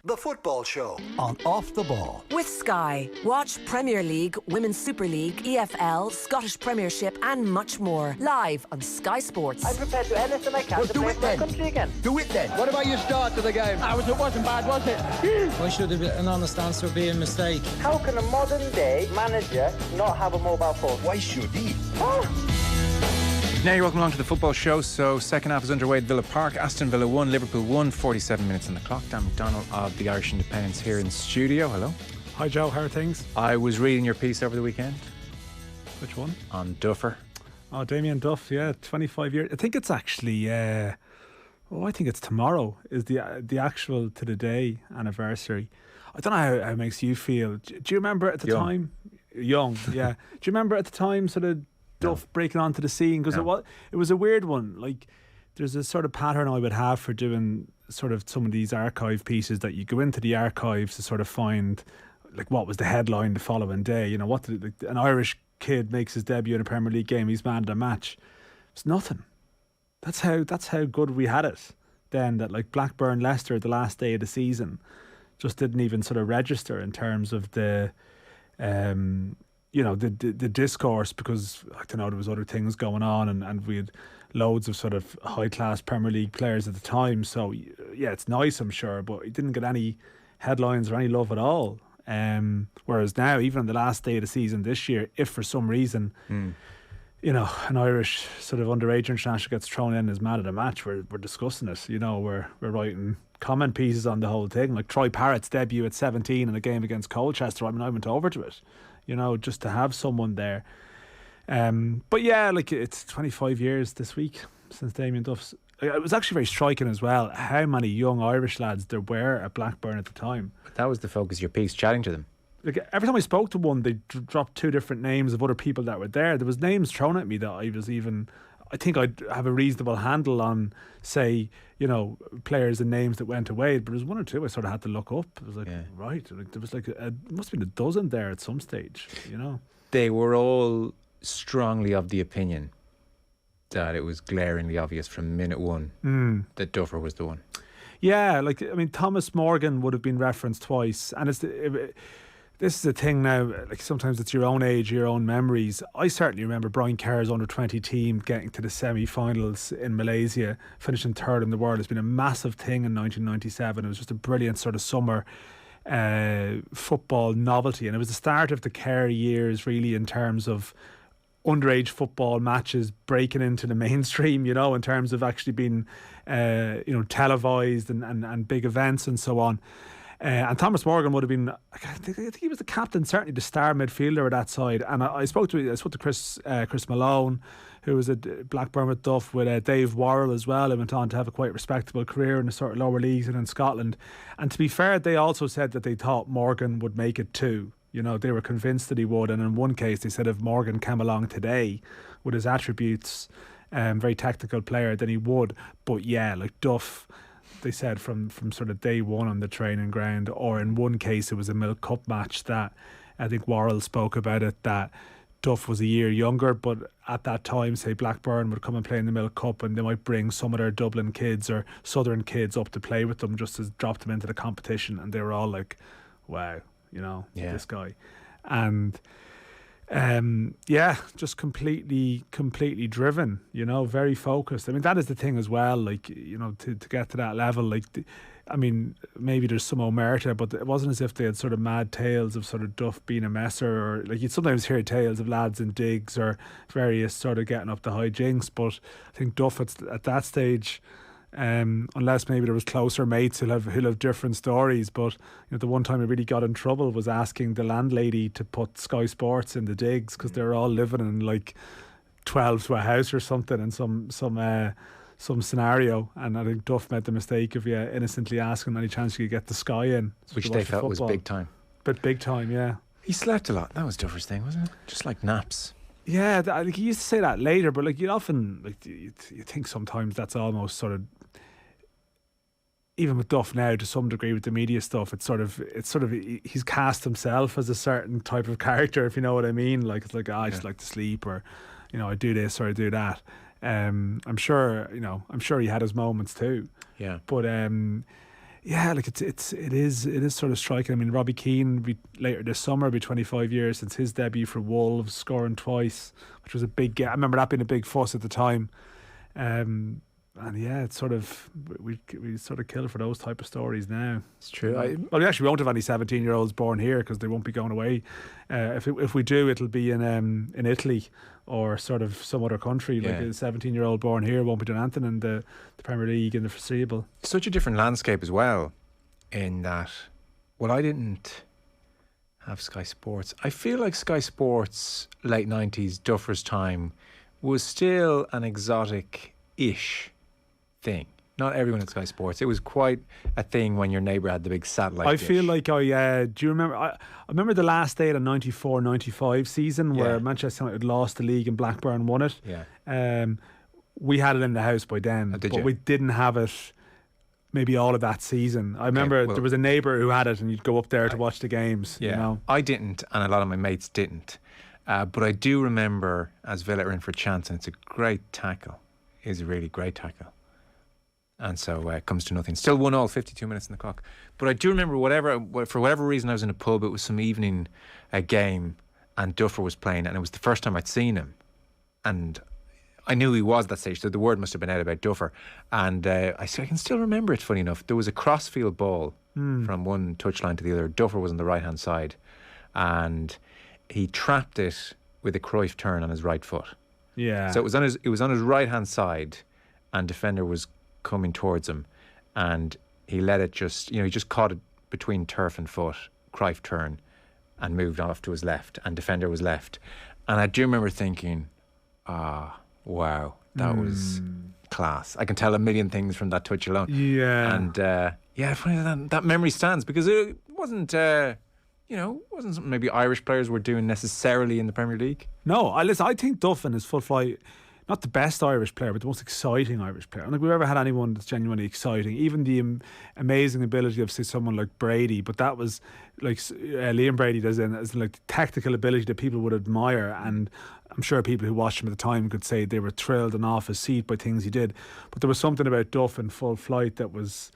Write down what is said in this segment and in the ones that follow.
The Football Show on Off the Ball. With Sky. Watch Premier League, Women's Super League, EFL, Scottish Premiership and much more. Live on Sky Sports. I'm prepared to do anything I can to play for my country again. Do it then. What about your start to the game? It wasn't bad, was it? Why should an honest answer be a mistake? How can a modern day manager not have a mobile phone? Why should he? Now you're welcome along to the Football Show. So second half is underway at Villa Park. Aston Villa 1, Liverpool 1, 47 minutes on the clock. Dan McDonnell of the Irish Independence here in studio. Hello. Hi Joe, how are things? I was reading your piece over the weekend. Which one? On Duffer. Oh, Damien Duff, yeah, 25 years. I think it's actually, I think it's tomorrow is the actual to the day anniversary. I don't know how it makes you feel. Do you remember at the time? Young, yeah. Do you remember at the time sort of Duff breaking onto the scene? Because it was a weird one. Like, there's a sort of pattern I would have for doing sort of some of these archive pieces that you go into the archives to sort of find, like, what was the headline the following day. You know, what did an Irish kid makes his debut in a Premier League game, he's man of the match. It's nothing. That's how good we had it then, that like Blackburn Leicester the last day of the season just didn't even sort of register in terms of the the discourse, because I don't know, there was other things going on and we had loads of sort of high class Premier League players at the time. So yeah, it's nice, I'm sure, but it didn't get any headlines or any love at all. Whereas now, even on the last day of the season this year, if for some reason you know, an Irish sort of underage international gets thrown in as man of the match, we're discussing it. You know, we're writing comment pieces on the whole thing. Like Troy Parrott's debut at 17 in a game against Colchester, I mean, I went over to it, you know, just to have someone there. But yeah, like, it's 25 years this week since Damien Duff's. It was actually very striking as well how many young Irish lads there were at Blackburn at the time. But that was the focus of your piece, chatting to them. Like, every time I spoke to one, they dropped two different names of other people that were there. There was names thrown at me that I think I'd have a reasonable handle on, say, you know, players and names that went away. But there was one or two I sort of had to look up. It was like, right, like, there was like must have been a dozen there at some stage, you know. They were all strongly of the opinion that it was glaringly obvious from minute one that Duffer was the one. Yeah, like, I mean, Thomas Morgan would have been referenced twice, and this is the thing now, like, sometimes it's your own age, your own memories. I certainly remember Brian Kerr's under-20 team getting to the semi-finals in Malaysia, finishing third in the world. It's been a massive thing in 1997. It was just a brilliant sort of summer football novelty, and it was the start of the Kerr years, really, in terms of underage football matches breaking into the mainstream, you know, in terms of actually being televised and big events and so on. And Thomas Morgan would have been, I think he was the captain, certainly the star midfielder at that side. And I spoke to Chris Malone, who was at Blackburn with Duff, with Dave Worrell as well, who went on to have a quite respectable career in the sort of lower leagues and in Scotland. And to be fair, they also said that they thought Morgan would make it too. You know, they were convinced that he would. And in one case, they said if Morgan came along today with his attributes, very technical player, then he would. But yeah, like Duff, they said from sort of day one on the training ground, or in one case it was a Milk Cup match that I think Worrell spoke about it, that Duff was a year younger, but at that time, say, Blackburn would come and play in the Milk Cup and they might bring some of their Dublin kids or Southern kids up to play with them just to drop them into the competition, and they were all like, wow, you know, this guy. And just completely driven, you know, very focused. I mean, that is the thing as well, like, you know, to get to that level, like, I mean, maybe there's some omerta, but it wasn't as if they had sort of mad tales of sort of Duff being a messer, or like you'd sometimes hear tales of lads in digs or various sort of getting up to high jinks. But I think Duff at that stage, unless maybe there was closer mates who'll have different stories, but you know, the one time he really got in trouble was asking the landlady to put Sky Sports in the digs, because they were all living in like 12 to a house or something in some scenario, and I think Duff made the mistake of innocently asking any chance you could get the Sky in, which they felt was big time. But big time, yeah. He slept a lot. That was Duffer's thing, wasn't it? Just like naps. Yeah, like, he used to say that later, but like, you'd often, like, you think sometimes that's almost sort of, even with Duff now to some degree with the media stuff, it's sort of he's cast himself as a certain type of character, if you know what I mean. Like, it's like, I just like to sleep, or, you know, I do this or I do that. I'm sure he had his moments too. Yeah. But Yeah, like it is sort of striking. I mean, Robbie Keane later this summer will be 25 years since his debut for Wolves, scoring twice, which was a big. I remember that being a big fuss at the time. And yeah, it's sort of we sort of kill for those type of stories now. It's true. Well, we actually won't have any 17-year-olds born here because they won't be going away. If we do, it'll be in Italy or sort of some other country. Like a 17-year-old born here won't be doing anything in the Premier League in the foreseeable. Such a different landscape as well, in that. Well, I didn't have Sky Sports. I feel like Sky Sports late 90s Duffer's time was still an exotic-ish thing. Not everyone at Sky Sports. It was quite a thing when your neighbour had the big satellite dish. Feel like do you remember? I remember the last day of the 94-95 season where Manchester United lost the league and Blackburn won it. Yeah. We had it in the house by then, but we didn't have it maybe all of that season. I remember there was a neighbour who had it, and you'd go up there to watch the games. Yeah, you know? I didn't, and a lot of my mates didn't. But I do remember as Villa are in for a chance, and it's a great tackle. It is a really great tackle. And so it comes to nothing. Still 1-1, 52 minutes on the clock. But I do remember for whatever reason I was in a pub. It was some evening game, and Duffer was playing, and it was the first time I'd seen him. And I knew he was at that stage, so the word must have been out about Duffer. And I can still remember it, funny enough. There was a crossfield ball from one touchline to the other. Duffer was on the right-hand side, and he trapped it with a Cruyff turn on his right foot. Yeah. So it was on his right-hand side, and defender was coming towards him, and he let it he just caught it between turf and foot, Cruyff turn, and moved off to his left, and defender was left. And I do remember thinking, wow, that was class. I can tell a million things from that touch alone. Yeah. And funny that memory stands, because it wasn't wasn't something maybe Irish players were doing necessarily in the Premier League. No, I think Duffin is full flight. Not the best Irish player, but the most exciting Irish player. I don't think we've ever had anyone that's genuinely exciting. Even the amazing ability of, say, someone like Brady, but that was like Liam Brady does, as like the technical ability that people would admire. And I'm sure people who watched him at the time could say they were thrilled and off his seat by things he did. But there was something about Duff in full flight that was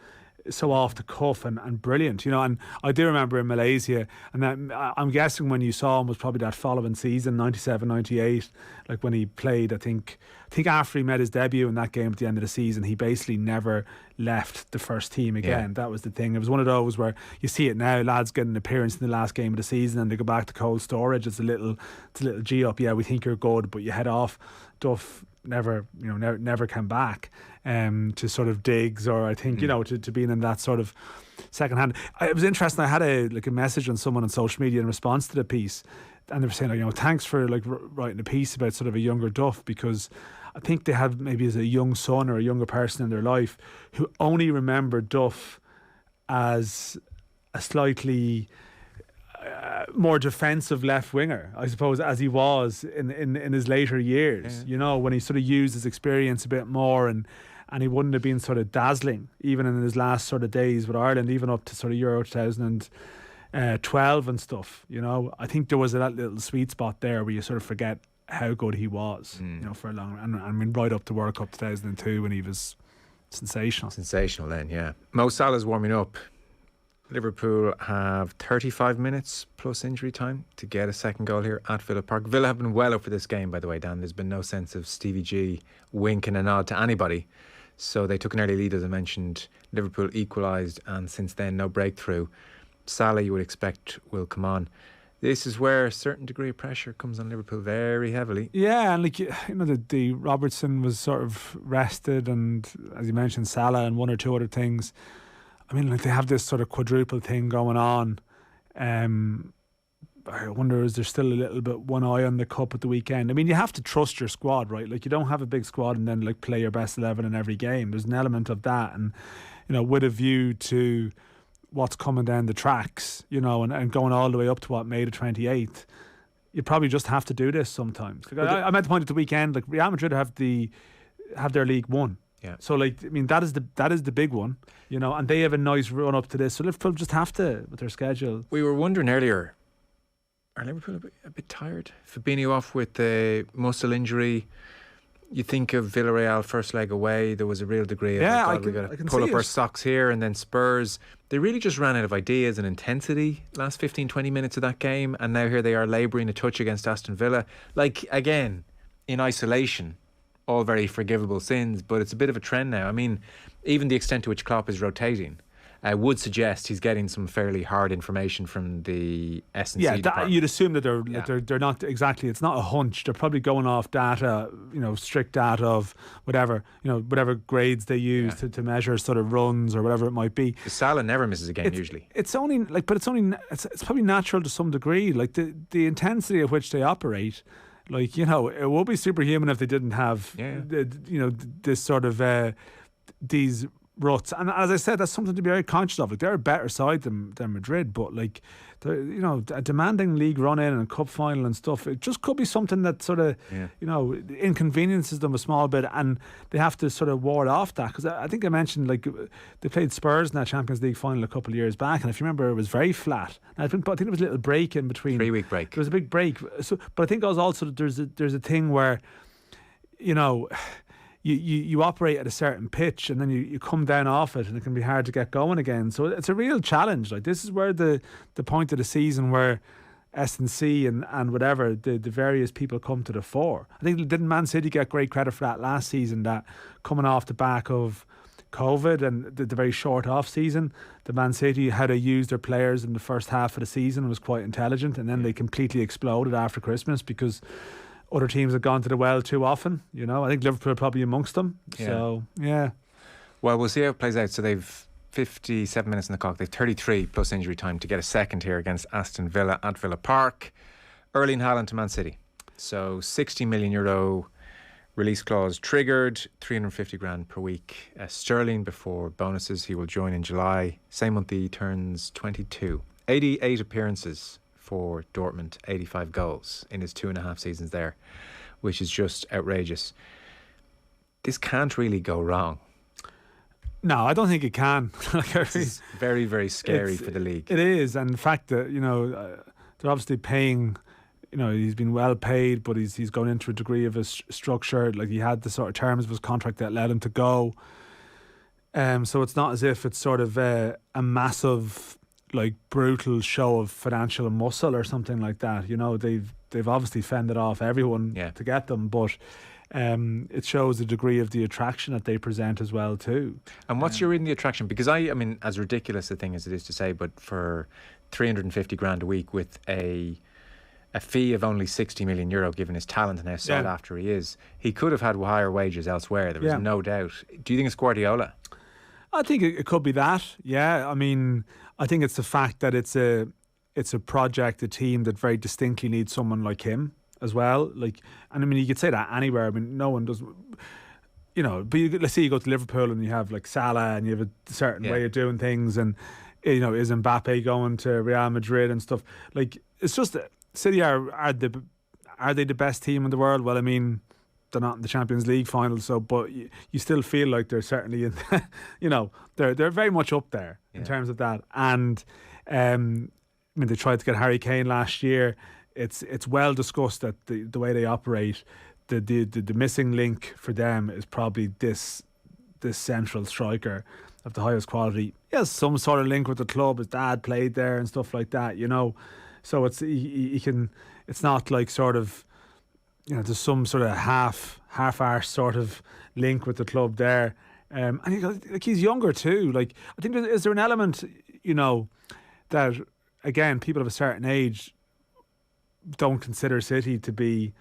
so off the cuff and brilliant, you know. And I do remember in Malaysia, and that, I'm guessing when you saw him was probably that following season, 97-98, like when he played. I think after he made his debut in that game at the end of the season, he basically never left the first team again. That was the thing. It was one of those where you see it now, lads get an appearance in the last game of the season and they go back to cold storage. It's a little G up. Yeah, we think you're good, but you head off. Duff never came back to sort of digs, or I think to being in that sort of second hand. It was interesting. I had a message on someone on social media in response to the piece, and they were saying, thanks for writing a piece about sort of a younger Duff, because I think they had maybe as a young son or a younger person in their life who only remember Duff as a slightly more defensive left winger, I suppose, as he was in his later years. When he sort of used his experience a bit more, and he wouldn't have been sort of dazzling even in his last sort of days with Ireland, even up to sort of Euro 2012 and stuff. I think there was that little sweet spot there where you sort of forget how good he was, for a long, and I mean right up to World Cup 2002 when he was sensational then. Yeah, Mo Salah's warming up. Liverpool have 35 minutes plus injury time to get a second goal here at Villa Park. Villa have been well up for this game, by the way, Dan. There's been no sense of Stevie G winking a nod to anybody. So they took an early lead, as I mentioned. Liverpool equalised, and since then, no breakthrough. Salah, you would expect, will come on. This is where a certain degree of pressure comes on Liverpool very heavily. Yeah, and the Robertson was sort of rested, and as you mentioned, Salah and one or two other things. I mean, they have this sort of quadruple thing going on. I wonder, is there still a little bit one eye on the cup at the weekend? I mean, you have to trust your squad, right? You don't have a big squad and then play your best 11 in every game. There's an element of that, and with a view to what's coming down the tracks, and going all the way up to May the 28th. You probably just have to do this sometimes. I'm at the point at the weekend, Real Madrid have their league won. Yeah. So that is the big one, and they have a nice run up to this. So Liverpool just have to with their schedule. We were wondering earlier, are Liverpool a bit tired? Fabinho off with the muscle injury. You think of Villarreal first leg away, there was a real degree of Yeah, we've got I to can pull see up our it. socks here, and then Spurs. They really just ran out of ideas and intensity last 15, 20 minutes of that game, and now here they are labouring a touch against Aston Villa. Like, again, in isolation, all very forgivable sins, but it's a bit of a trend now. I mean, even the extent to which Klopp is rotating would suggest he's getting some fairly hard information from the S&C department. You'd assume that Yeah. they're not exactly. It's not a hunch. They're probably going off data, strict data of whatever grades they use to measure sort of runs or whatever it might be. Salah never misses a game usually. It's probably natural to some degree. Like the intensity at which they operate. Like, it would be superhuman if they didn't have this sort of these ruts. And as I said, that's something to be very conscious of. Like, they're a better side than Madrid, but like, a demanding league run in and cup final and stuff, it just could be something that sort of inconveniences them a small bit, and they have to sort of ward off that. Because I think I mentioned, like, they played Spurs in that Champions League final a couple of years back, and if you remember, it was very flat. And I think there was a little break in between. 3-week break. There was a big break. So, but I think also there's a thing where, you operate at a certain pitch, and then you come down off it, and it can be hard to get going again. So it's a real challenge. Like, this is where the point of the season where S&C and whatever the various people come to the fore. I think, didn't Man City get great credit for that last season, that coming off the back of COVID and the very short off season, the Man City, how they used their players in the first half of the season was quite intelligent, and then they completely exploded after Christmas because other teams have gone to the well too often. I think Liverpool are probably amongst them. Yeah. So, yeah. Well, we'll see how it plays out. So they've 57 minutes in the clock. They've 33 plus injury time to get a second here against Aston Villa at Villa Park. Erling Haaland to Man City. So €60 million release clause triggered, 350 grand per week. Sterling before bonuses. He will join in July. Same month he turns 22. 88 appearances for Dortmund, 85 goals in his 2.5 seasons there, which is just outrageous. This can't really go wrong. No, I don't think it can. It's very, very scary for the league. It is, and the fact that they're obviously paying. He's been well paid, but he's gone into a degree of a structure. Like, he had the sort of terms of his contract that led him to go. So it's not as if it's sort of a massive, like, brutal show of financial muscle or something like that. They've obviously fended off everyone to get them, but it shows the degree of the attraction that they present as well too. And what's your reading the attraction? Because I mean, as ridiculous a thing as it is to say, but for 350 grand a week with a fee of only €60 million given his talent and how sought after he is, he could have had higher wages elsewhere. There was no doubt. Do you think it's Guardiola? I think it could be that. Yeah, I mean, I think it's the fact that it's a project, a team that very distinctly needs someone like him as well. Like, and I mean, you could say that anywhere. I mean, no one does. But let's say you go to Liverpool and you have like Salah and you have a certain way of doing things, and is Mbappe going to Real Madrid and stuff? Like, it's just City are they the best team in the world? Well, I mean, they're not in the Champions League final, so but you still feel like they're certainly in. They're very much up there in terms of that. And I mean, they tried to get Harry Kane last year. It's well discussed that the way they operate, the missing link for them is probably this central striker of the highest quality. He has some sort of link with the club. His dad played there and stuff like that. So it's he can. It's not like sort of. There's some sort of half-arse sort of link with the club there, and he's younger too. Like, I think is there an element, that again people of a certain age don't consider City to be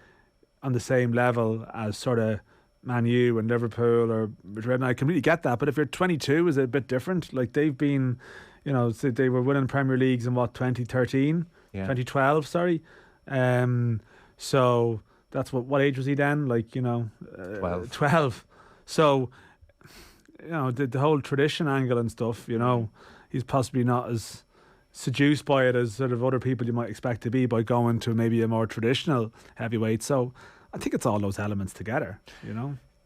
on the same level as sort of Man U and Liverpool or Madrid. And I completely get that, but if you're 22, is it a bit different? Like, they've been, they were winning Premier Leagues in 2013, 2012, sorry, so. That's what age was he then? Like, 12. 12. So, the whole tradition angle and stuff, he's possibly not as seduced by it as sort of other people you might expect to be by going to maybe a more traditional heavyweight. So I think it's all those elements together,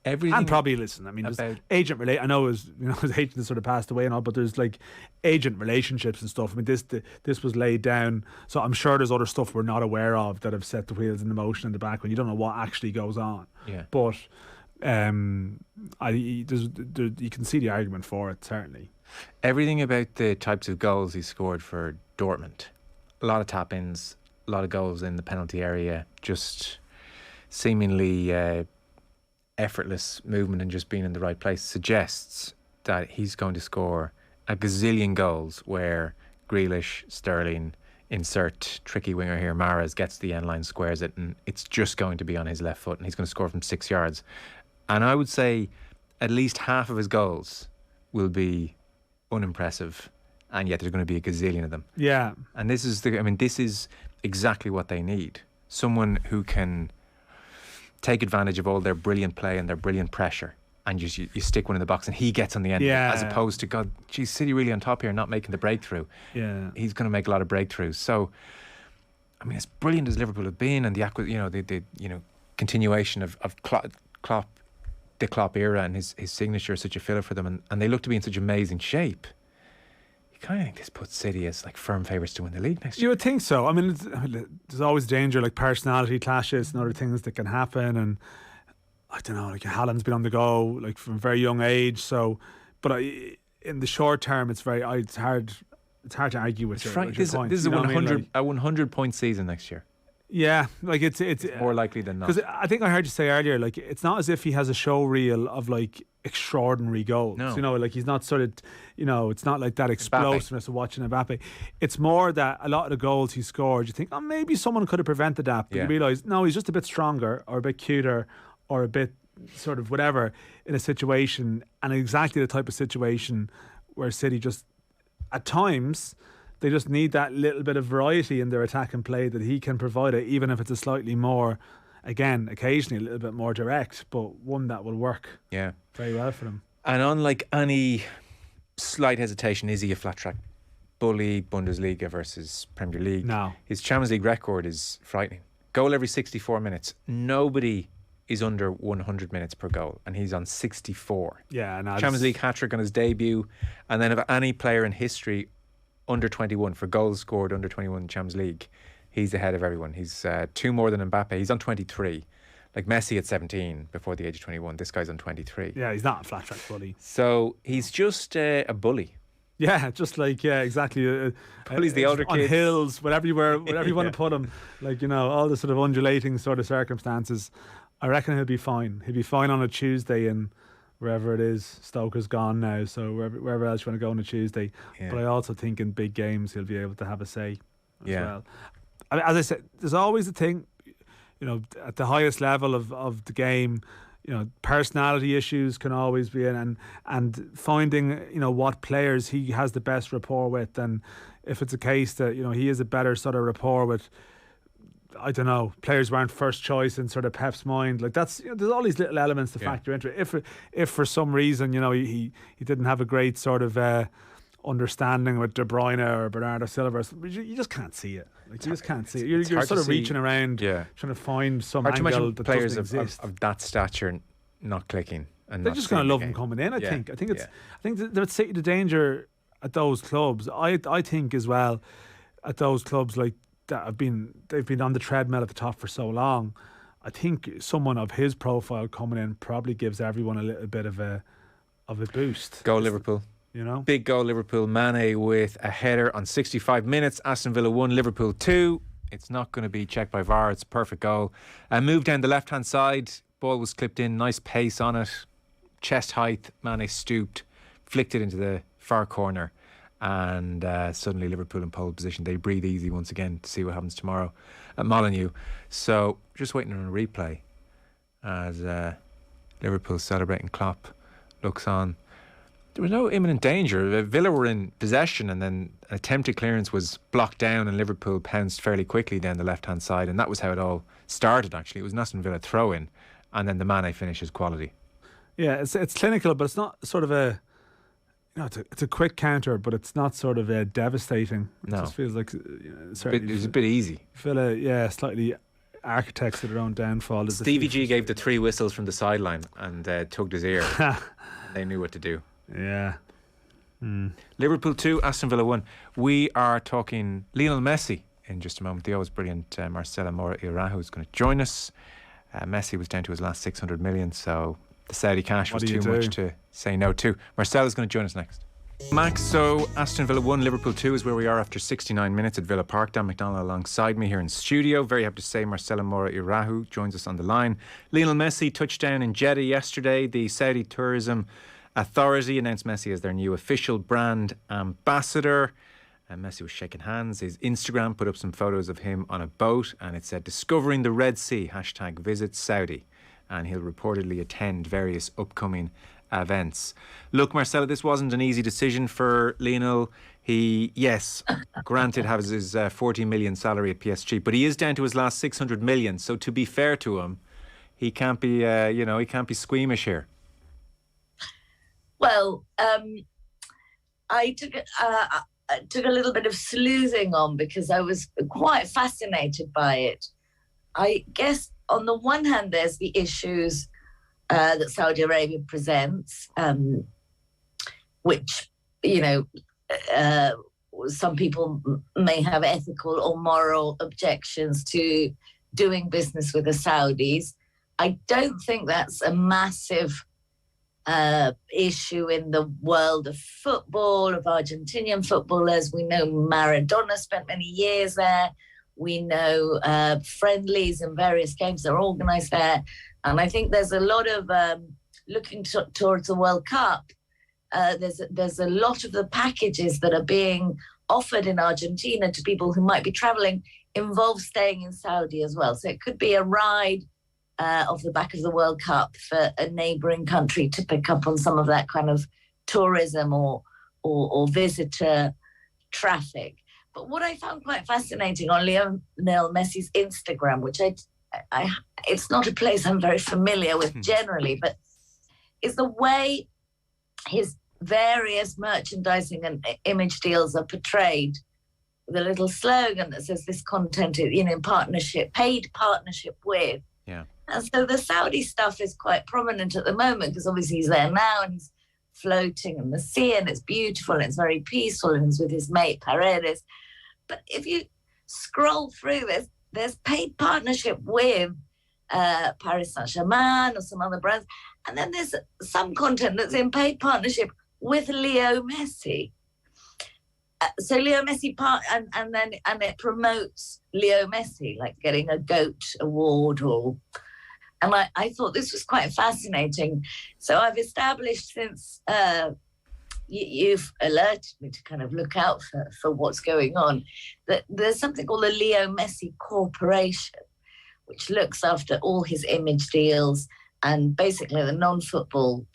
Everything. And probably, listen, I mean, there's about- agent I know his agent has sort of passed away and all, but there's like agent relationships and stuff. I mean, this was laid down, so I'm sure there's other stuff we're not aware of that have set the wheels into motion in the background. You don't know what actually goes on. Yeah. But you can see the argument for it, certainly. Everything about the types of goals he scored for Dortmund. A lot of tap-ins, a lot of goals in the penalty area, just seemingly effortless movement and just being in the right place suggests that he's going to score a gazillion goals where Grealish, Sterling, insert tricky winger here, Mahrez gets the end line, squares it, and it's just going to be on his left foot and he's going to score from 6 yards. And I would say at least half of his goals will be unimpressive, and yet there's going to be a gazillion of them. Yeah. And this is exactly what they need. Someone who can take advantage of all their brilliant play and their brilliant pressure, and you stick one in the box and he gets on the end, Yeah. as opposed to, God, geez, City really on top here, not making the breakthrough. Yeah. He's going to make a lot of breakthroughs. So, I mean, as brilliant as Liverpool have been, and the continuation of Klopp, the Klopp era, and his signature is such a filler for them, and they look to be in such amazing shape. You kind of think this puts City as like firm favourites to win the league next year. You would think so. I mean, there's always danger, like personality clashes and other things that can happen. And I don't know, like Haaland's been on the go, like from a very young age. So, but in the short term, it's hard to argue with your point. This is You know what I mean? a 100-point season next year. Yeah, like it's More likely than not. because I think I heard you say earlier, like it's not as if he has a show reel of like extraordinary goals. No. You know, like he's not sort of, it's not like that explosiveness of watching Mbappe. It's more that a lot of the goals he scored, you think, oh, maybe someone could have prevented that, but Yeah. you realise no, he's just a bit stronger or a bit cuter or a bit sort of whatever in a situation, and exactly the type of situation where City just at times. They just need that little bit of variety in their attack and play that he can provide it, even if it's a slightly more, again, occasionally a little bit more direct, but one that will work Yeah. very well for them. And unlike any slight hesitation, is he a flat track bully, Bundesliga versus Premier League? No. His Champions League record is frightening. Goal every 64 minutes. Nobody is under 100 minutes per goal, and he's on 64. Yeah, no, Champions League hat-trick on his debut, and then of any player in history under 21 for goals scored under 21 in Champions League, he's ahead of everyone. He's 2 more than Mbappe. He's on 23. Like Messi at 17 before the age of 21. This guy's on 23. Yeah, he's not a flat track bully. So he's just a bully. Yeah, just like, yeah, exactly. Bullies the older on kids. hills, whatever you want Yeah. to put him. Like, all the sort of undulating sort of circumstances. I reckon he'll be fine. He'll be fine on a Tuesday in wherever it is. Stoke is gone now, so wherever else you want to go on a Tuesday. Yeah. But I also think in big games he'll be able to have a say as Yeah. well. I mean, as I said, there's always a thing, at the highest level of the game, personality issues can always be in, and finding, what players he has the best rapport with, and if it's a case that, he is a better sort of rapport with, I don't know, players who aren't first choice in sort of Pep's mind. Like that's, there's all these little elements to factor into it. If for some reason, he didn't have a great sort of understanding with De Bruyne or Bernardo Silva, you just can't see it. Like you just can't see it. You're hard sort to of see. reaching around, Yeah. trying to find some Hard to angle imagine that players doesn't of exist. that stature not clicking. And They're not just going seeing to the love him game. coming in. I Yeah. think it's. Yeah. I think that the danger at those clubs. I think as well at those clubs like that they've been on the treadmill at the top for so long. I think someone of his profile coming in probably gives everyone a little bit of a boost. Go Liverpool. Big goal Liverpool. Mane with a header on 65 minutes. Aston Villa 1, Liverpool 2. It's not going to be checked by VAR. It's a perfect goal. Move down the left-hand side. Ball was clipped in. Nice pace on it. Chest height. Mane stooped. Flicked it into the far corner. And suddenly Liverpool in pole position. They breathe easy once again to see what happens tomorrow at Molloy. So just waiting on a replay as Liverpool celebrating. Klopp looks on. There was no imminent danger. Villa were in possession, and then an attempted clearance was blocked down, and Liverpool pounced fairly quickly down the left-hand side, and that was how it all started, actually. It was an Aston Villa throw-in, and then the Mane finishes quality. Yeah, it's clinical, but it's not sort of a... it's a quick counter, but it's not sort of devastating. It No. just feels like It was a bit easy. Villa, slightly architects of their own downfall. Is Stevie G gave the 3 whistles from the sideline and tugged his ear. They knew what to do. Yeah. Liverpool 2, Aston Villa 1. We are talking Lionel Messi in just a moment. The always brilliant Marcela Mora y Araujo is going to join us. Messi was down to his last 600 million, so the Saudi cash was too much to say no to. Marcela's going to join us next. Max, so Aston Villa 1, Liverpool 2 is where we are after 69 minutes at Villa Park. Dan McDonald alongside me here in studio. Very happy to say Marcela Mora y Araujo joins us on the line. Lionel Messi touched down in Jeddah yesterday. The Saudi Tourism Authority announced Messi as their new official brand ambassador. Messi was shaking hands. His Instagram put up some photos of him on a boat, and it said discovering the Red Sea, #visit Saudi, and he'll reportedly attend various upcoming events. Look, Marcella, this wasn't an easy decision for Lionel. He, yes, granted has his 40 million salary at PSG, but he is down to his last 600 million. So to be fair to him, he can't be, he can't be squeamish here. Well, I took a little bit of sleuthing on because I was quite fascinated by it. I guess on the one hand, there's the issues that Saudi Arabia presents, which, some people may have ethical or moral objections to doing business with the Saudis. I don't think that's a massive issue in the world of football, of Argentinian footballers. We know Maradona spent many years there. We know friendlies and various games are organised there. And I think there's a lot of looking towards the World Cup. There's a lot of the packages that are being offered in Argentina to people who might be travelling involve staying in Saudi as well. So it could be a ride off the back of the World Cup for a neighbouring country to pick up on some of that kind of tourism or visitor traffic. But what I found quite fascinating on Lionel Messi's Instagram, which it's not a place I'm very familiar with generally, but is the way his various merchandising and image deals are portrayed. The little slogan that says this content is, in partnership, paid partnership with. Yeah. And so the Saudi stuff is quite prominent at the moment because obviously he's there now and he's floating in the sea and it's beautiful and it's very peaceful and he's with his mate Paredes. But if you scroll through this, there's paid partnership with Paris Saint-Germain or some other brands. And then there's some content that's in paid partnership with Leo Messi. So Leo Messi and it promotes Leo Messi, like getting a GOAT award and I thought this was quite fascinating. So I've established since you've alerted me to kind of look out for what's going on, that there's something called the Leo Messi Corporation, which looks after all his image deals and basically the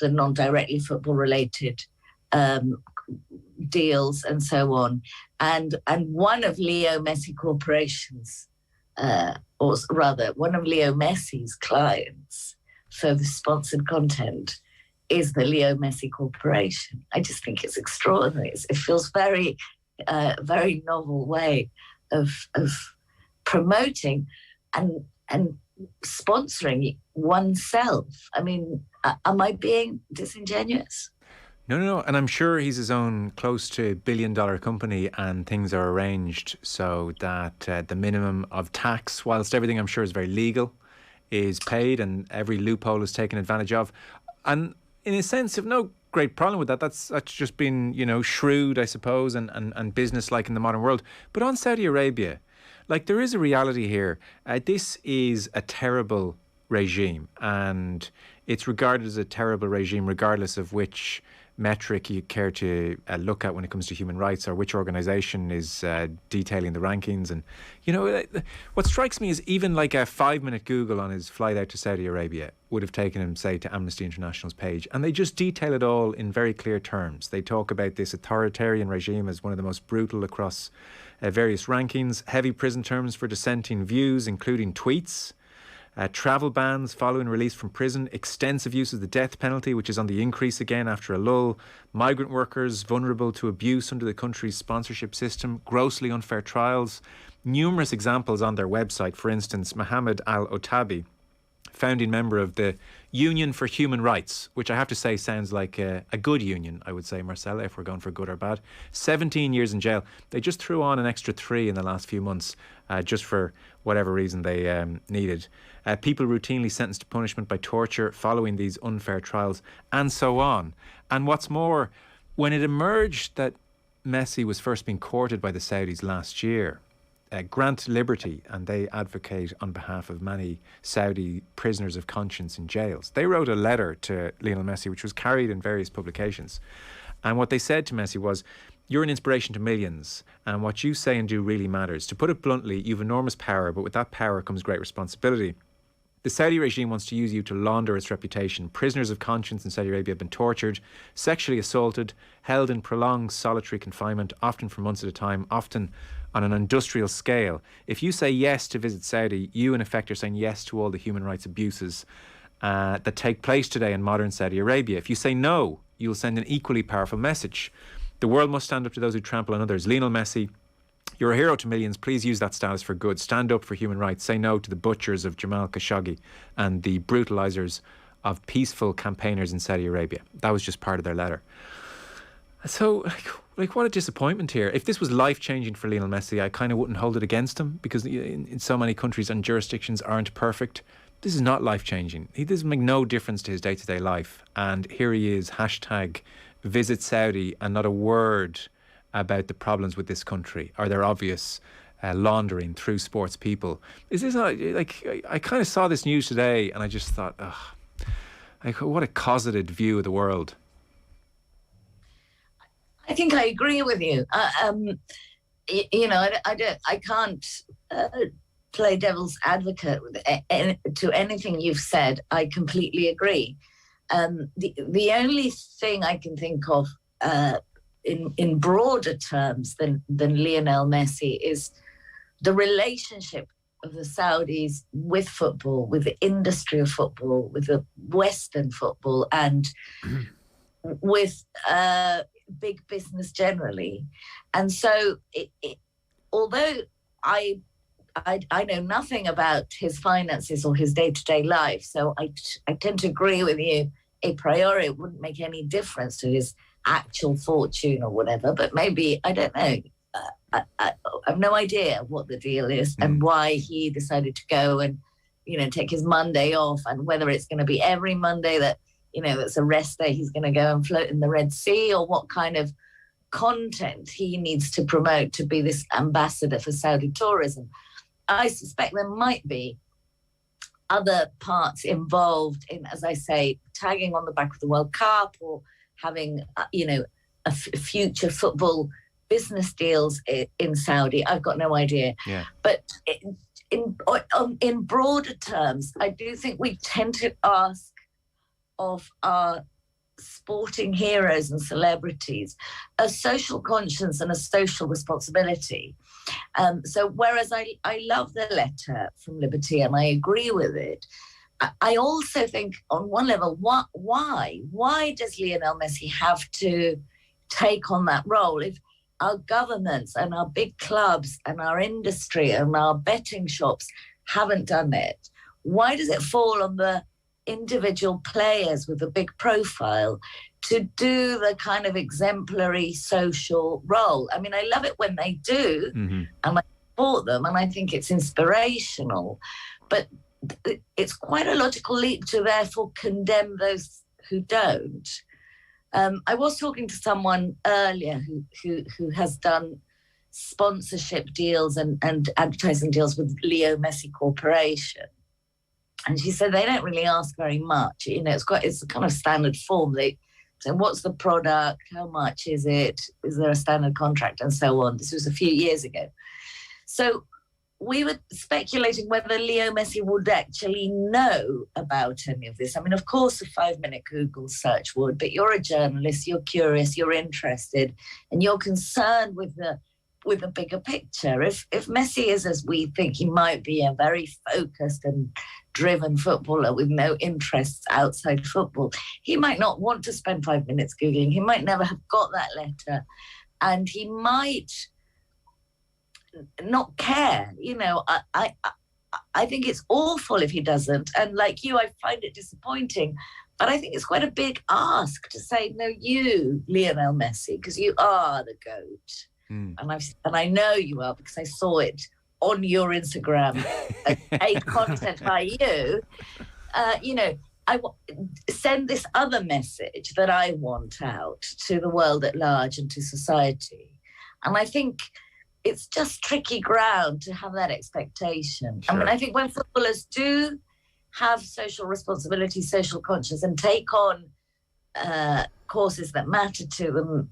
non-directly football related deals and so on. And one of Leo Messi Corporation's, or rather one of Leo Messi's clients for the sponsored content is the Leo Messi Corporation. I just think it's extraordinary. It feels very novel way of promoting and sponsoring oneself. I mean, am I being disingenuous? No. And I'm sure he's his own close to $1 billion company and things are arranged so that the minimum of tax, whilst everything I'm sure is very legal, is paid and every loophole is taken advantage of. And in a sense, I've no great problem with that. That's just been, shrewd, I suppose, and business-like in the modern world. But on Saudi Arabia, there is a reality here. This is a terrible regime and it's regarded as a terrible regime regardless of which metric you care to look at when it comes to human rights or which organisation is detailing the rankings. And, what strikes me is even like a 5-minute Google on his flight out to Saudi Arabia would have taken him, say, to Amnesty International's page. And they just detail it all in very clear terms. They talk about this authoritarian regime as one of the most brutal across various rankings, heavy prison terms for dissenting views, including tweets. Travel bans following release from prison. Extensive use of the death penalty, which is on the increase again after a lull. Migrant workers vulnerable to abuse under the country's sponsorship system. Grossly unfair trials. Numerous examples on their website. For instance, Mohammed Al-Otabi, founding member of the Union for Human Rights, which I have to say sounds like a good union, I would say, Marcela, if we're going for good or bad. 17 years in jail. They just threw on an extra 3 in the last few months, just for whatever reason they needed. People routinely sentenced to punishment by torture following these unfair trials, and so on. And what's more, when it emerged that Messi was first being courted by the Saudis last year, grant liberty, and they advocate on behalf of many Saudi prisoners of conscience in jails. They wrote a letter to Lionel Messi, which was carried in various publications. And what they said to Messi was, "You're an inspiration to millions, and what you say and do really matters. To put it bluntly, you've enormous power, but with that power comes great responsibility. The Saudi regime wants to use you to launder its reputation. Prisoners of conscience in Saudi Arabia have been tortured, sexually assaulted, held in prolonged solitary confinement, often for months at a time, often on an industrial scale. If you say yes to visit Saudi, you in effect are saying yes to all the human rights abuses that take place today in modern Saudi Arabia. If you say no, you'll send an equally powerful message. The world must stand up to those who trample on others. Lionel Messi, you're a hero to millions. Please use that status for good. Stand up for human rights. Say no to the butchers of Jamal Khashoggi and the brutalisers of peaceful campaigners in Saudi Arabia." That was just part of their letter. So, what a disappointment here. If this was life-changing for Lionel Messi, I kind of wouldn't hold it against him, because in so many countries and jurisdictions aren't perfect. This is not life-changing. This doesn't make no difference to his day-to-day life. And here he is, hashtag visit Saudi, and not a word about the problems with this country or their obvious laundering through sports people. Is this not, like, I kind of saw this news today and I just thought, what a cosseted view of the world. I think I agree with you. I can't play devil's advocate to anything you've said. I completely agree. The only thing I can think of in broader terms than Lionel Messi is the relationship of the Saudis with football, with the industry of football, with the Western football, and with big business generally. And so although I know nothing about his finances or his day-to-day life, so I tend to agree with you. A priori, it wouldn't make any difference to his actual fortune or whatever, but maybe, I don't know. I have no idea what the deal is and why he decided to go and, take his Monday off, and whether it's going to be every Monday that, that's a rest day, he's going to go and float in the Red Sea, or what kind of content he needs to promote to be this ambassador for Saudi tourism. I suspect there might be other parts involved in, as I say, tagging on the back of the World Cup, or having, future football business deals in Saudi. I've got no idea. Yeah. But in broader terms, I do think we tend to ask of our sporting heroes and celebrities a social conscience and a social responsibility. So whereas I love the letter from Liberty and I agree with it, I also think on one level, why does Lionel Messi have to take on that role? If our governments and our big clubs and our industry and our betting shops haven't done it, why does it fall on the individual players with a big profile to do the kind of exemplary social role? I mean, I love it when they do, and I support them, and I think it's inspirational, but it's quite a logical leap to therefore condemn those who don't. I was talking to someone earlier who has done sponsorship deals and advertising deals with Messi Corporation. And she said they don't really ask very much. It's a kind of standard form. They say, what's the product? How much is it? Is there a standard contract? And so on. This was a few years ago. So we were speculating whether Leo Messi would actually know about any of this. I mean, of course, a 5-minute Google search would, but you're a journalist, you're curious, you're interested, and you're concerned with the with a bigger picture. If Messi is, as we think he might be, a very focused and driven footballer with no interests outside football, he might not want to spend 5 minutes Googling. He might never have got that letter, and he might not care. I think it's awful if he doesn't. And like you, I find it disappointing. But I think it's quite a big ask to say, no, you, Lionel Messi, because you are the GOAT. And I know you are because I saw it on your Instagram, a content by you. Send this other message that I want out to the world at large and to society. And I think it's just tricky ground to have that expectation. Sure. I mean, I think when footballers do have social responsibility, social conscience, and take on causes that matter to them,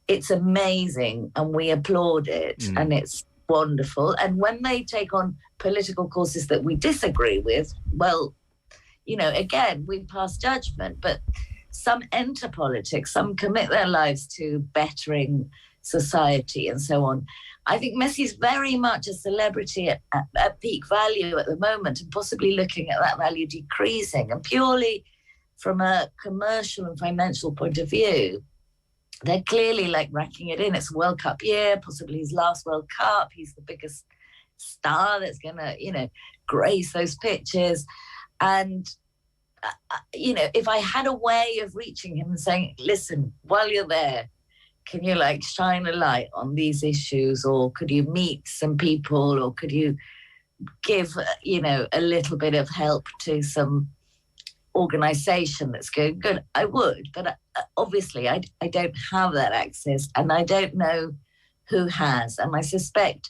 it's amazing and we applaud it and it's wonderful. And when they take on political causes that we disagree with, well, again, we pass judgment, but some enter politics, some commit their lives to bettering society and so on. I think Messi's very much a celebrity at peak value at the moment, and possibly looking at that value decreasing. And purely from a commercial and financial point of view, they're clearly like racking it in. It's a World Cup year, possibly his last World Cup. He's the biggest star that's going to, grace those pitches. And, if I had a way of reaching him and saying, listen, while you're there, can you shine a light on these issues, or could you meet some people, or could you give, a little bit of help to some organisation that's going good? I would, but obviously I don't have that access, and I don't know who has. And I suspect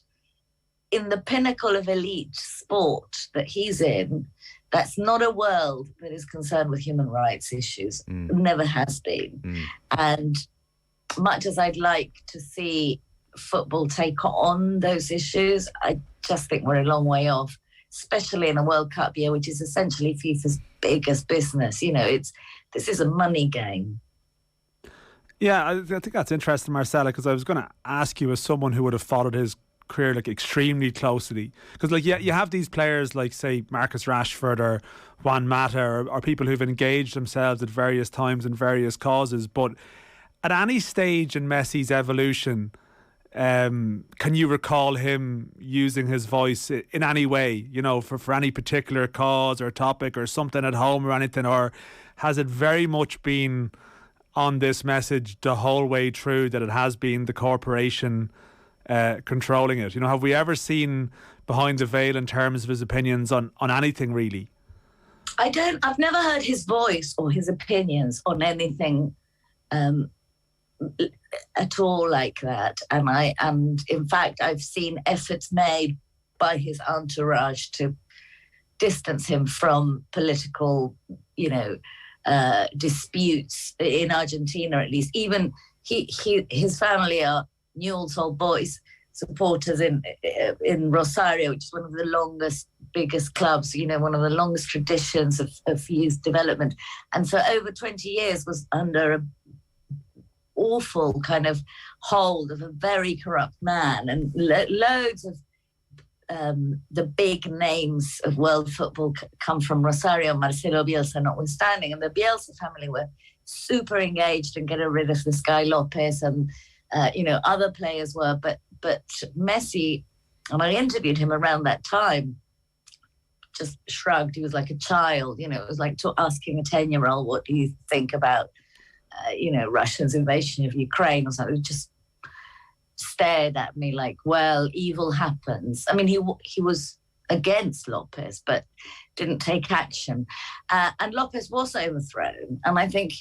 in the pinnacle of elite sport that he's in, that's not a world that is concerned with human rights issues. Never has been. And much as I'd like to see football take on those issues, I just think we're a long way off, especially in a World Cup year, which is essentially FIFA's biggest business. This is a money game. Yeah, I think that's interesting, Marcela, because I was going to ask you, as someone who would have followed his career extremely closely, because you have these players like, say, Marcus Rashford or Juan Mata, or people who've engaged themselves at various times in various causes, but at any stage in Messi's evolution, can you recall him using his voice in any way, for any particular cause or topic or something at home or anything? Or has it very much been on this message the whole way through, that it has been the corporation controlling it? Have we ever seen behind the veil in terms of his opinions on anything, really? I've never heard his voice or his opinions on anything at all like that, and in fact I've seen efforts made by his entourage to distance him from political disputes in Argentina, at least. Even his family are Newell's Old Boys supporters in Rosario, which is one of the biggest clubs, one of the longest traditions of youth development, and for over 20 years was under a awful kind of hold of a very corrupt man. And loads of the big names of world football come from Rosario, Marcelo Bielsa notwithstanding. And the Bielsa family were super engaged in getting rid of this guy Lopez, and other players were. But Messi, and I interviewed him around that time, just shrugged. He was like a child. It was like asking a 10-year-old, what do you think about Russia's invasion of Ukraine or something. He just stared at me like, well, evil happens. I mean, he was against Lopez, but didn't take action. And Lopez was overthrown. And I think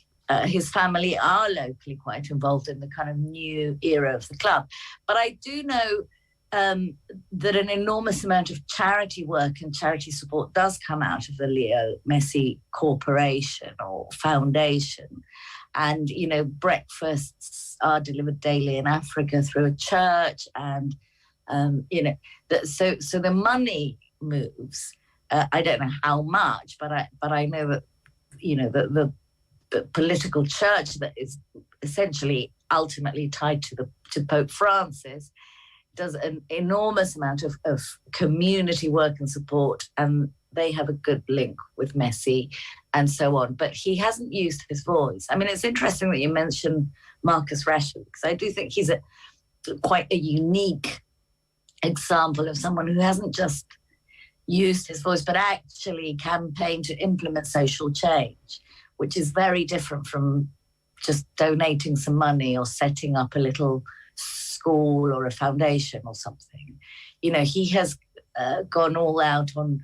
his family are locally quite involved in the kind of new era of the club. But I do know that an enormous amount of charity work and charity support does come out of the Leo Messi Corporation or Foundation. And, breakfasts are delivered daily in Africa through a church. And, so the money moves. I don't know how much, but I know that, the political church that is essentially ultimately tied to Pope Francis does an enormous amount of community work and support, and they have a good link with Messi and so on. But he hasn't used his voice. I mean, it's interesting that you mentioned Marcus Rashford, because I do think he's quite a unique example of someone who hasn't just used his voice, but actually campaigned to implement social change, which is very different from just donating some money or setting up a little school or a foundation or something. You know, he has gone all out on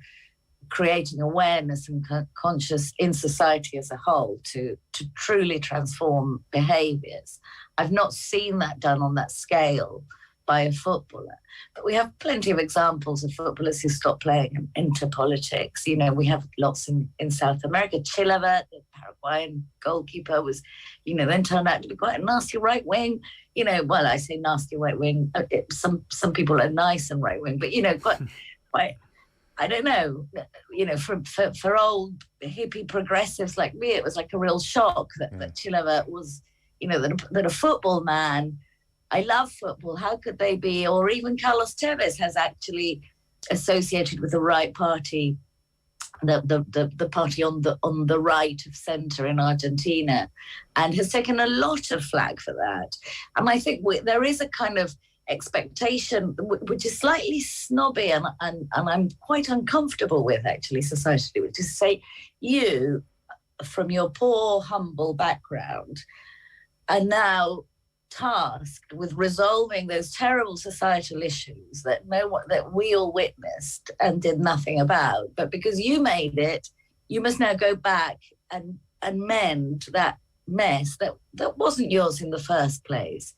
creating awareness and conscious in society as a whole to truly transform behaviours. I've not seen that done on that scale by a footballer, but we have plenty of examples of footballers who stop playing into politics. You know, we have lots in South America. Chilavert, the Paraguayan goalkeeper, was, you know, then turned out to be quite a nasty right wing. You know, well, I say nasty right wing. Some people are nice and right wing, but you know, quite I don't know. You know, for old hippie progressives like me, it was like a real shock that Chilavert was, you know, that a football man. I love football. How could they be? Or even Carlos Tevez has actually associated with the right party, the party on the right of centre in Argentina, and has taken a lot of flack for that. And I think there is a kind of expectation which is slightly snobby and I'm quite uncomfortable with, actually, societally, which is to say, you, from your poor, humble background, are now tasked with resolving those terrible societal issues that we all witnessed and did nothing about. But because you made it, you must now go back and mend that mess that wasn't yours in the first place.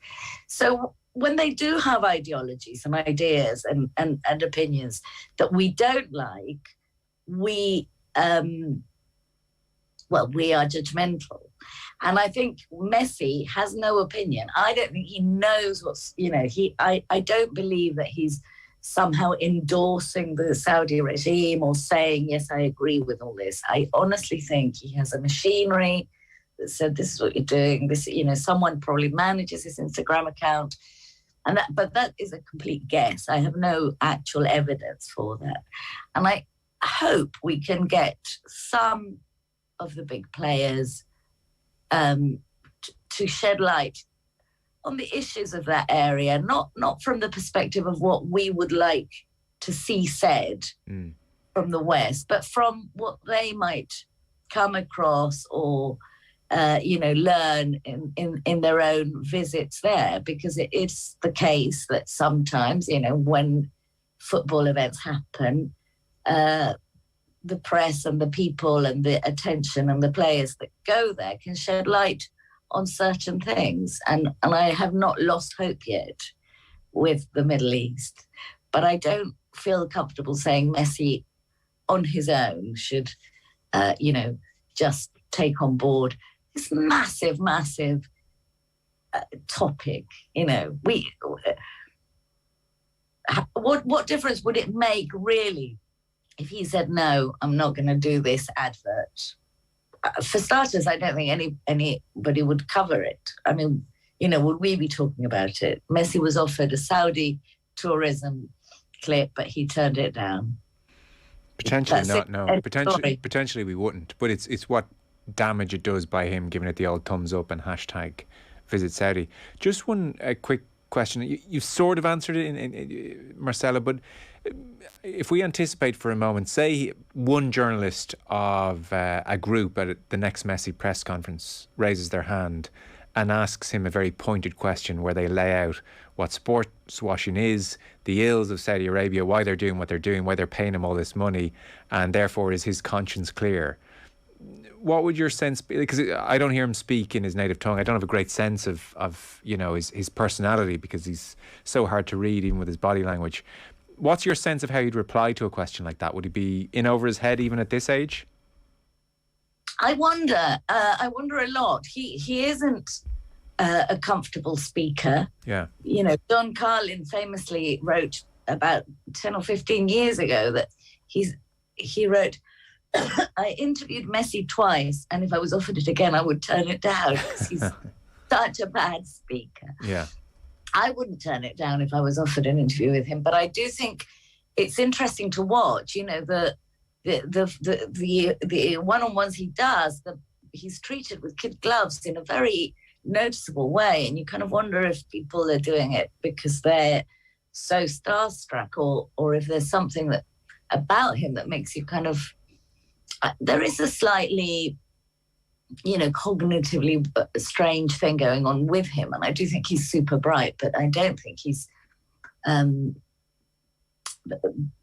So when they do have ideologies and ideas and opinions that we don't like, we are judgmental. And I think Messi has no opinion. I don't think he knows what's, you know, I don't believe that he's somehow endorsing the Saudi regime or saying, yes, I agree with all this. I honestly think he has a machinery that said, this is what you're doing. This, you know, someone probably manages his Instagram account. But that is a complete guess. I have no actual evidence for that. And I hope we can get some of the big players to shed light on the issues of that area, not from the perspective of what we would like to see said from the West, but from what they might come across or learn in their own visits there, because it is the case that sometimes, you know, when football events happen, the press and the people and the attention and the players that go there can shed light on certain things. And I have not lost hope yet with the Middle East. But I don't feel comfortable saying Messi on his own should, just take on board this massive, massive topic. You know, what difference would it make really if he said, no, I'm not going to do this advert? For starters, I don't think anybody would cover it. I mean, you know, would we be talking about it? Messi was offered a Saudi tourism clip, but he turned it down. Potentially not, no. Potentially we wouldn't. But it's what damage it does by him giving it the old thumbs up and hashtag visit Saudi. Just one quick question. You sort of answered it in Marcela, but if we anticipate for a moment, say one journalist of a group at the next Messi press conference raises their hand and asks him a very pointed question where they lay out what sports washing is, the ills of Saudi Arabia, why they're doing what they're doing, why they're paying him all this money, and therefore is his conscience clear. What would your sense be? Because I don't hear him speak in his native tongue. I don't have a great sense of you know, his personality, because he's so hard to read even with his body language. What's your sense of how he'd reply to a question like that? Would he be in over his head even at this age? I wonder a lot. He isn't a comfortable speaker. Yeah. You know, John Carlin famously wrote about 10 or 15 years ago that he wrote, I interviewed Messi twice, and if I was offered it again, I would turn it down because he's such a bad speaker. Yeah. I wouldn't turn it down if I was offered an interview with him, but I do think it's interesting to watch. You know, the one-on-ones he does, he's treated with kid gloves in a very noticeable way, and you kind of wonder if people are doing it because they're so starstruck, or if there's something that about him that makes you kind of. There is a slightly, cognitively strange thing going on with him, and I do think he's super bright, but I don't think he's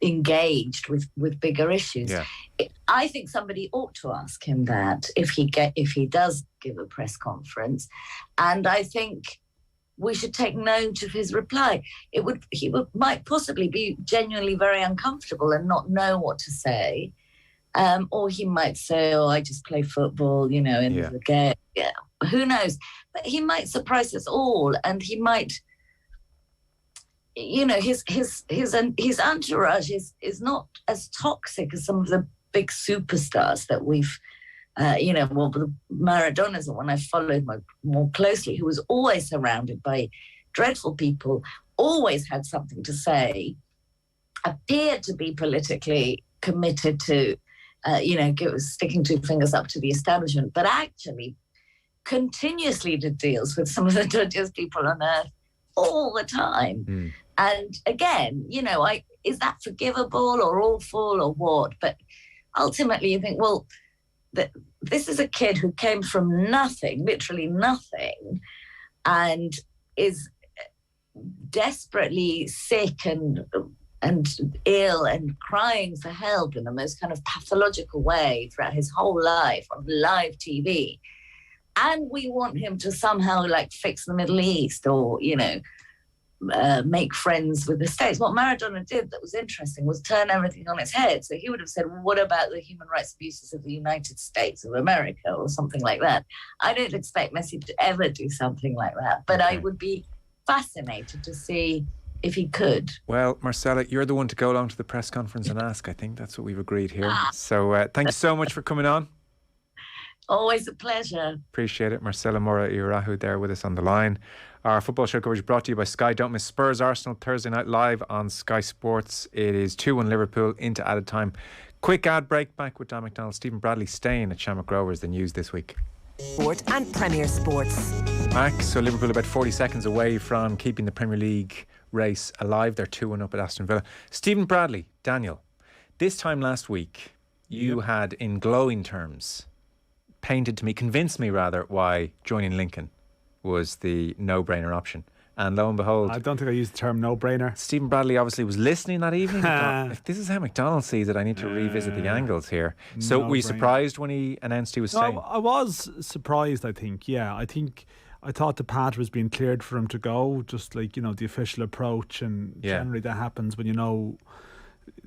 engaged with bigger issues. Yeah. I think somebody ought to ask him that if he does give a press conference, and I think we should take note of his reply. He might possibly be genuinely very uncomfortable and not know what to say, or he might say, "Oh, I just play football," in the game. Yeah, who knows? But he might surprise us all, and he might. His entourage is not as toxic as some of the big superstars that we've, the Maradona is the one I followed more closely, who was always surrounded by dreadful people, always had something to say, appeared to be politically committed to, sticking two fingers up to the establishment, but actually continuously did deals with some of the dodgiest people on earth all the time. And again, is that forgivable or awful or what? But ultimately you think, well, this is a kid who came from nothing, literally nothing, and is desperately sick and ill and crying for help in the most kind of pathological way throughout his whole life on live TV. And we want him to somehow fix the Middle East or, make friends with the states. What Maradona did that was interesting was turn everything on its head. So he would have said, well, what about the human rights abuses of the United States of America or something like that? I don't expect Messi to ever do something like that, but I would be fascinated to see if he could. Well, Marcela, you're the one to go along to the press conference and ask. I think that's what we've agreed here. So thank you so much for coming on. Always a pleasure. Appreciate it. Marcela Mora y Araujo there with us on the line. Our football show coverage brought to you by Sky. Don't miss Spurs Arsenal Thursday night live on Sky Sports. It is 2-1 Liverpool into added time. Quick ad break. Back with Dan McDonald. Stephen Bradley staying at Shamrock Rovers. The news this week. Sport and Premier Sports. Back. So Liverpool about 40 seconds away from keeping the Premier League race alive. They're 2-1 up at Aston Villa. Stephen Bradley, Daniel, this time last week you had in glowing terms convinced me why joining Lincoln was the no-brainer option. And lo and behold, I don't think I used the term no-brainer. Stephen Bradley obviously was listening that evening. Thought, if this is how McDonald sees it, I need to revisit the angles here. So were you surprised when he announced he was staying? I was surprised, I think. Yeah, I thought the path was being cleared for him to go, just like, the official approach, and generally that happens when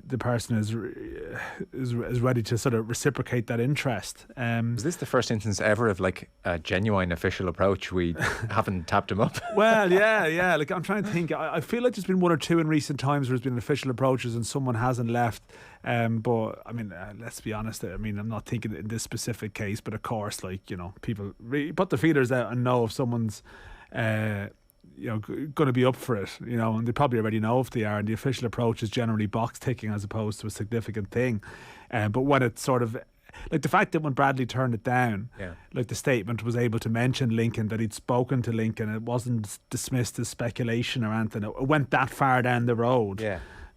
the person is ready to sort of reciprocate that interest. Was this the first instance ever of a genuine official approach? We haven't tapped him up. Well, yeah. I'm trying to think. I feel like there's been one or two in recent times where there's been official approaches and someone hasn't left. But I mean, let's be honest. I mean, I'm not thinking in this specific case, but of course, people really put the feelers out and know if someone's going to be up for it, and they probably already know if they are, and the official approach is generally box ticking as opposed to a significant thing. But when it's sort of the fact that when Bradley turned it down, the statement was able to mention Lincoln, that he'd spoken to Lincoln, it wasn't dismissed as speculation or anything. It went that far down the road.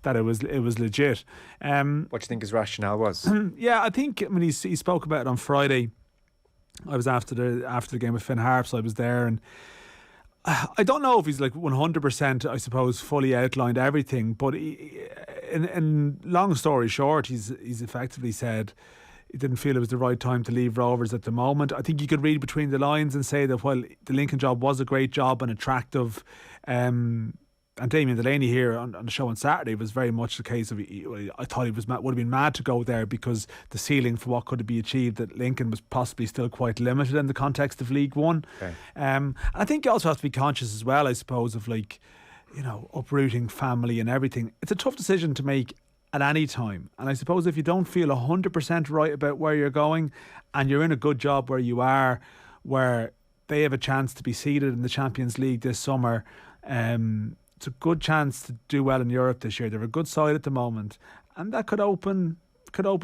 That it was legit. What do you think his rationale was? I think when he spoke about it on Friday, I was after the game with Finn Harps. I was there, and I don't know if he's 100%, I suppose, fully outlined everything, but in long story short, he's effectively said he didn't feel it was the right time to leave Rovers at the moment. I think you could read between the lines and say that while the Lincoln job was a great job and attractive, and Damien Delaney here on the show on Saturday was very much the case of, I thought he would have been mad to go there because the ceiling for what could be achieved at Lincoln was possibly still quite limited in the context of League One. I think you also have to be conscious as well, I suppose, of uprooting family and everything. It's a tough decision to make at any time, and I suppose if you don't feel 100% right about where you're going and you're in a good job where you are, where they have a chance to be seeded in the Champions League this summer, It's a good chance to do well in Europe this year. They're a good side at the moment, and that could open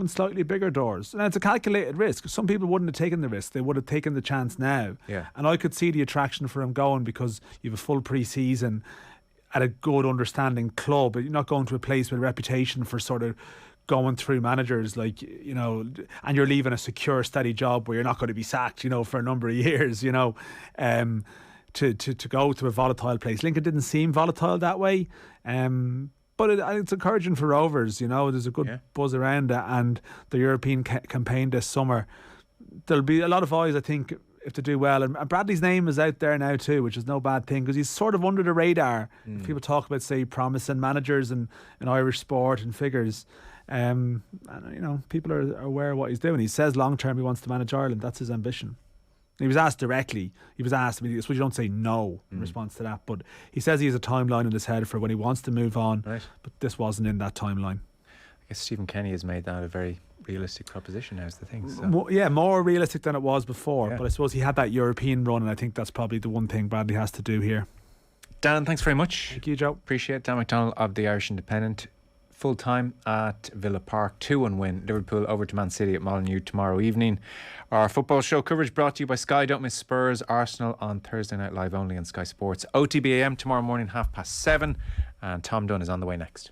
slightly bigger doors. And it's a calculated risk. Some people wouldn't have taken the risk; they would have taken the chance now. Yeah. And I could see the attraction for him going, because you have a full pre-season at a good understanding club. You're not going to a place with a reputation for sort of going through managers, like, you know, and you're leaving a secure, steady job where you're not going to be sacked, you know, for a number of years, you know. To go to a volatile place. Lincoln didn't seem volatile that way, but it's encouraging for Rovers. You know, there's a good buzz around it, and the European campaign this summer, there'll be a lot of eyes, I think, if they do well. And Bradley's name is out there now too, which is no bad thing, because he's sort of under the radar. People talk about, say, promising managers in Irish sport and figures. And you know, people are aware of what he's doing. He says long term he wants to manage Ireland. That's his ambition. He was asked directly. He was asked, I mean, so you don't say no in response to that, but he says he has a timeline in his head for when he wants to move on. Right. But this wasn't in that timeline. I guess Stephen Kenny has made that a very realistic proposition now, is the thing. So. More realistic than it was before. Yeah. But I suppose he had that European run, and I think that's probably the one thing Bradley has to do here. Dan, thanks very much. Thank you, Joe. Appreciate it. Dan McDonald of the Irish Independent. Full time at Villa Park, 2-1 win. Liverpool over to Man City at Molloy tomorrow evening. Our football show coverage brought to you by Sky. Don't miss Spurs Arsenal on Thursday night live only on Sky Sports. OTB AM tomorrow morning 7:30, and Tom Dunn is on the way next.